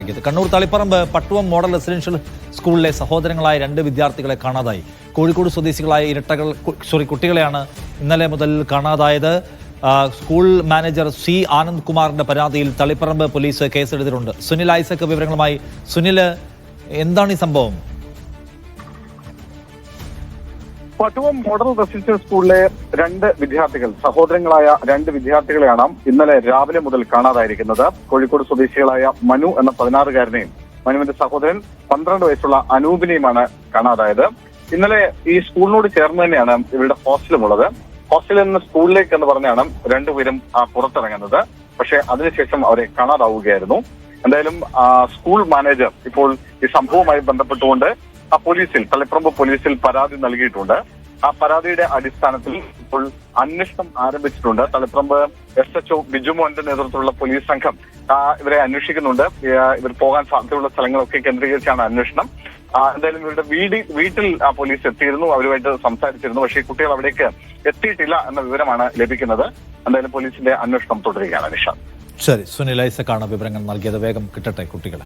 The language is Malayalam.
നൽകിയത്. കണ്ണൂർ തളിപ്പറമ്പ് പട്ടുവം മോഡൽ റെസിഡൻഷ്യൽ സ്കൂളിലെ സഹോദരങ്ങളായ 2 വിദ്യാർത്ഥികളെ കാണാതായി. കോഴിക്കോട് സ്വദേശികളായ കുട്ടികളെയാണ് ഇന്നലെ മുതൽ കാണാതായത്. സ്കൂൾ മാനേജർ സി ആനന്ദ് കുമാറിന്റെ പരാതിയിൽ തളിപ്പറമ്പ് പോലീസ് കേസെടുത്തിട്ടുണ്ട്. സുനിൽ ഐസക് വിവരങ്ങളുമായി. സുനിൽ, എന്താണ് ഈ സംഭവം? പട്ടുവം മോഡൽ റെസിഡൻഷ്യൽ സ്കൂളിലെ 2 വിദ്യാർത്ഥികൾ, സഹോദരങ്ങളായ 2 വിദ്യാർത്ഥികളെയാണ് ഇന്നലെ രാവിലെ മുതൽ കാണാതായിരിക്കുന്നത്. കോഴിക്കോട് സ്വദേശികളായ മനു എന്ന 16-കാരനെയും മനുവിന്റെ സഹോദരൻ 12 വയസ്സുള്ള അനൂപിനെയുമാണ് കാണാതായത്. ഇന്നലെ ഈ സ്കൂളിനോട് ചേർന്ന് തന്നെയാണ് ഇവരുടെ ഹോസ്റ്റലുമുള്ളത്. ഹോസ്റ്റലിൽ നിന്ന് സ്കൂളിലേക്ക് എന്ന് പറഞ്ഞാണ് 2 പേരും പുറത്തിറങ്ങുന്നത്. പക്ഷെ അതിനുശേഷം അവരെ കാണാതാവുകയായിരുന്നു. എന്തായാലും സ്കൂൾ മാനേജർ ഇപ്പോൾ ഈ സംഭവവുമായി ബന്ധപ്പെട്ടുകൊണ്ട് തളിപ്പറമ്പ് പോലീസിൽ പരാതി നൽകിയിട്ടുണ്ട്. ആ പരാതിയുടെ അടിസ്ഥാനത്തിൽ ഇപ്പോൾ അന്വേഷണം ആരംഭിച്ചിട്ടുണ്ട്. തളിപ്പറമ്പ് SHO ബിജുമോന്റെ നേതൃത്വത്തിലുള്ള പോലീസ് സംഘം ഇവരെ അന്വേഷിക്കുന്നുണ്ട്. ഇവർ പോകാൻ സാധ്യതയുള്ള സ്ഥലങ്ങളൊക്കെ കേന്ദ്രീകരിച്ചാണ് അന്വേഷണം. എന്തായാലും ഇവരുടെ വീട്ടിൽ പോലീസ് എത്തിയിരുന്നു, അവരുമായിട്ട് സംസാരിച്ചിരുന്നു. പക്ഷേ കുട്ടികൾ അവിടേക്ക് എത്തിയിട്ടില്ല എന്ന വിവരമാണ് ലഭിക്കുന്നത്. എന്തായാലും പോലീസിന്റെ അന്വേഷണം തുടരുകയാണ്. നിഷാദ്. ശരി, സുനിൽ ഐസക്കാണ് വിവരങ്ങൾ നൽകിയത്. വേഗം കിട്ടട്ടെ കുട്ടികളെ.